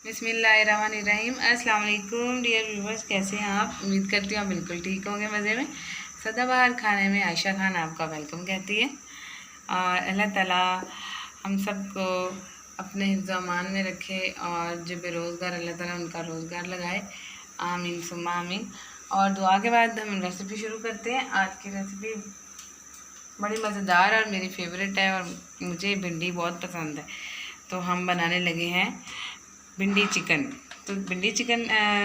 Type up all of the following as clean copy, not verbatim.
बिस्मिल्लाहिर्रहमानिर्रहीम। अस्सलाम वालेकुम डियर व्यूवर्स, कैसे हैं आप? उम्मीद करती हूँ आप बिल्कुल ठीक होंगे, मज़े में। सदाबहार खाने में आयशा खान आपका वेलकम कहती है और अल्लाह ताला हम सबको अपने हिफ्ज़ अमान में रखे और जो बेरोज़गार अल्लाह ताला उनका रोज़गार लगाए, आमीन सुम्मा आमीन। और दुआ के बाद हम रेसिपी शुरू करते हैं। आज की रेसिपी बड़ी मज़ेदार और मेरी फेवरेट है और मुझे भिंडी बहुत पसंद है, तो हम बनाने लगे हैं भिंडी चिकन। तो भिंडी चिकन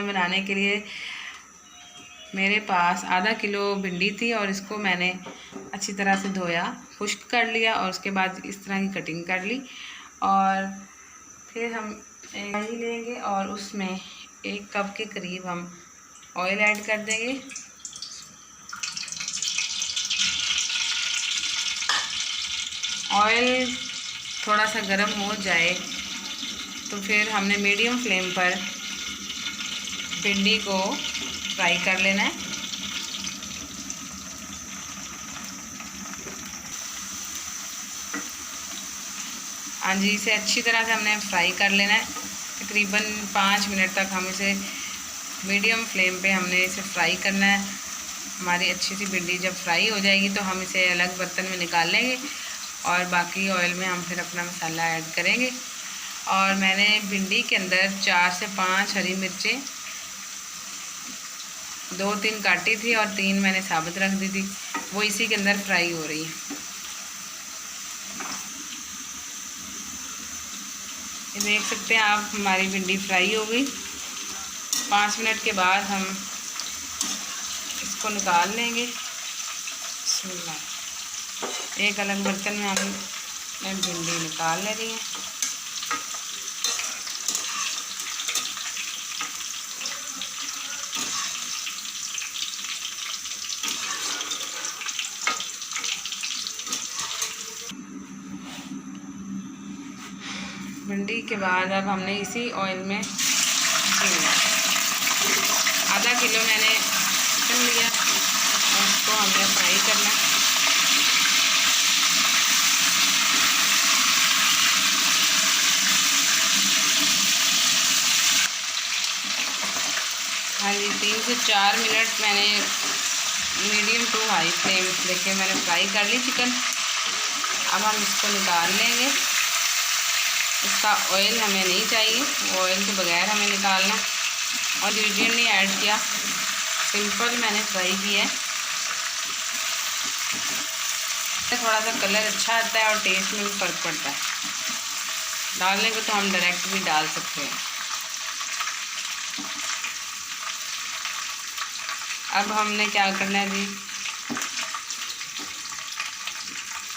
बनाने के लिए मेरे पास आधा किलो भिंडी थी और इसको मैंने अच्छी तरह से धोया, खुश्क कर लिया और उसके बाद इस तरह की कटिंग कर ली। और फिर हम कढ़ाई लेंगे और उसमें 1 कप के करीब हम ऑयल ऐड कर देंगे। ऑयल थोड़ा सा गर्म हो जाए तो फिर हमने मीडियम फ्लेम पर भिंडी को फ्राई कर लेना है। हाँ जी, इसे अच्छी तरह से हमने फ्राई कर लेना है। तकरीबन 5 मिनट तक हम इसे मीडियम फ्लेम पे हमने इसे फ्राई करना है। हमारी अच्छी सी भिंडी जब फ्राई हो जाएगी तो हम इसे अलग बर्तन में निकाल लेंगे और बाकी ऑयल में हम फिर अपना मसाला ऐड करेंगे। और मैंने भिंडी के अंदर 4 से 5 हरी मिर्चें 2-3 काटी थी और 3 मैंने साबुत रख दी थी, वो इसी के अंदर फ्राई हो रही है। ये देख सकते हैं आप, हमारी भिंडी फ्राई हो गई। 5 मिनट के बाद हम इसको निकाल लेंगे। एक अलग बर्तन में हम भिंडी निकाल ले रही हैं। भिंडी के बाद अब हमने इसी ऑयल में आधा किलो मैंने चिकन लिया और उसको हमने फ्राई करना है। हाँ जी, 3 से 4 मिनट मैंने मीडियम टू हाई फ्लेम देखिए मैंने फ्राई कर ली चिकन। अब हम इसको निकाल लेंगे। इसका ऑयल हमें नहीं चाहिए, ऑयल के बगैर हमें निकालना। और इंग्रेडिएंट नहीं ऐड किया, सिंपल मैंने फ्राई किया है। थोड़ा सा कलर अच्छा आता है और टेस्ट में भी फ़र्क पड़ता है। डालने को तो हम डायरेक्ट भी डाल सकते हैं। अब हमने क्या करना है जी,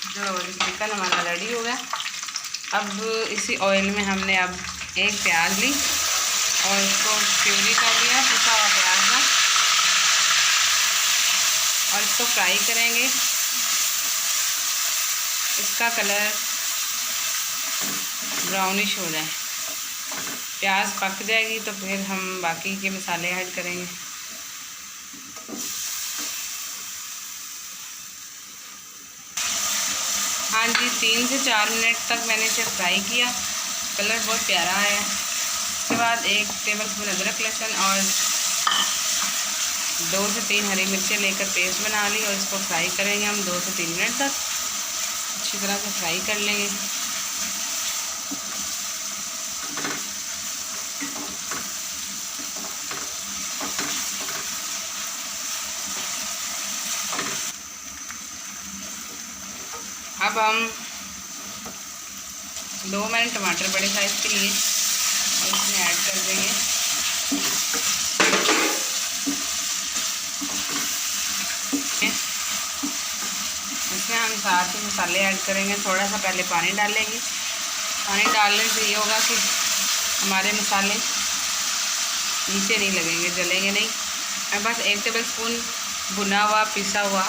जो चिकन हमारा रेडी हो गया। अब इसी ऑयल में हमने अब एक प्याज ली और इसको प्यूरी कर लिया, पिसा हुआ प्याज है, और इसको फ्राई करेंगे। इसका कलर ब्राउनिश हो जाए, प्याज पक जाएगी तो फिर हम बाकी के मसाले ऐड करेंगे। हाँ जी, 3 से 4 मिनट तक मैंने इसे फ्राई किया, कलर बहुत प्यारा आया। उसके बाद 1 टेबलस्पून अदरक लहसुन और 2 से 3 हरी मिर्चें लेकर पेस्ट बना ली और इसको फ्राई करेंगे हम 2 से 3 मिनट तक। अच्छी तरह से फ्राई कर लेंगे। अब हम 2 मैंने टमाटर बड़े साइज़ के लिए और इसमें ऐड कर देंगे। इसमें हम साथ ही मसाले ऐड करेंगे। थोड़ा सा पहले पानी डालेंगे। पानी डालने से ये होगा कि हमारे मसाले नीचे नहीं लगेंगे, जलेंगे नहीं। अब बस 1 टेबलस्पून भुना हुआ पिसा हुआ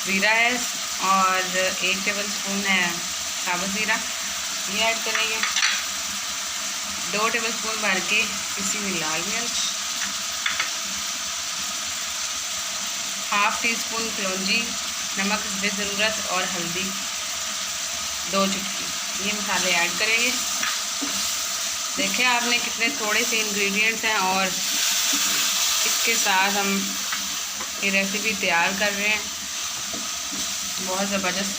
ज़ीरा है और 1 टेबलस्पून है साबुत ज़ीरा, ये ऐड करेंगे। 2 टेबलस्पून भर के पिसी हुई लाल मिर्च, ½ टीस्पून कलौंजी, नमक बेज़रूरत और हल्दी 2 चुटकी, ये मसाले ऐड करेंगे। देखिए आपने कितने थोड़े से इंग्रेडिएंट्स हैं और इसके साथ हम ये रेसिपी तैयार कर रहे हैं। बहुत ज़बरदस्त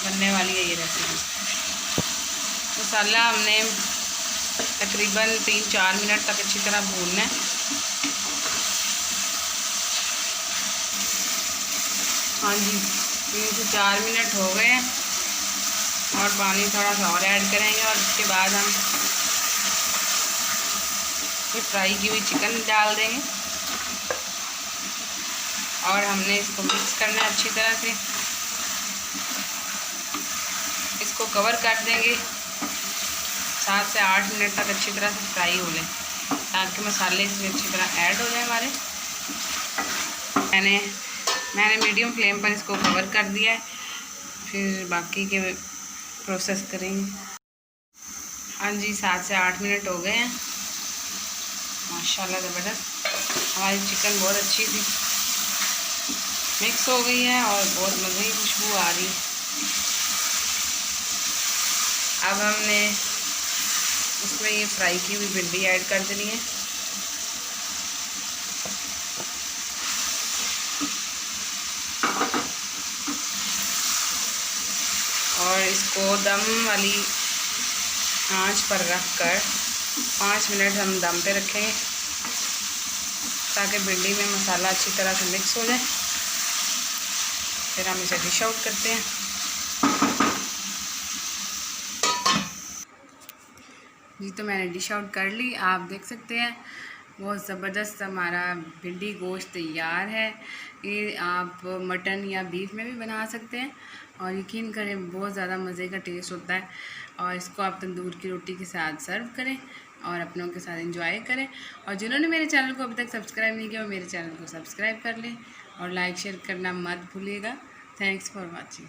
बनने वाली है ये रेसिपी। मसाला हमने तकरीबन 3-4 मिनट तक अच्छी तरह भूनना है। हाँ जी, 3 से 4 मिनट हो गए हैं और पानी थोड़ा सा और ऐड करेंगे और उसके बाद हम ये फ्राई की हुई चिकन डाल देंगे और हमने इसको मिक्स करना है अच्छी तरह से। इसको कवर कर देंगे 7 से 8 मिनट तक अच्छी तरह से फ्राई हो लें ताकि मसाले इसमें अच्छी तरह ऐड हो जाए हमारे। मैंने मीडियम फ्लेम पर इसको कवर कर दिया है, फिर बाकी के प्रोसेस करेंगे। हाँ जी, 7 से 8 मिनट हो गए हैं। माशाल्लाह ज़बरदस्त हमारी चिकन बहुत अच्छी सी मिक्स हो गई है और बहुत मज़े की खुशबू आ रही है। अब हमने इसमें ये फ्राई की हुई भिंडी ऐड कर देनी है। और इसको दम वाली आंच पर रख कर 5 मिनट हम दम पे रखेंगे ताकि भिंडी में मसाला अच्छी तरह से मिक्स हो जाए। फिर हम इसे डिश आउट करते हैं। जी, तो मैंने डिश आउट कर ली। आप देख सकते हैं बहुत ज़बरदस्त हमारा भिंडी गोश्त तैयार है। ये आप मटन या बीफ में भी बना सकते हैं और यकीन करें बहुत ज़्यादा मज़े का टेस्ट होता है। और इसको आप तंदूर की रोटी के साथ सर्व करें और अपनों के साथ एंजॉय करें। और जिन्होंने मेरे चैनल को अभी तक सब्सक्राइब नहीं किया वो मेरे चैनल को सब्सक्राइब कर लें और लाइक शेयर करना मत भूलिएगा। Thanks for watching.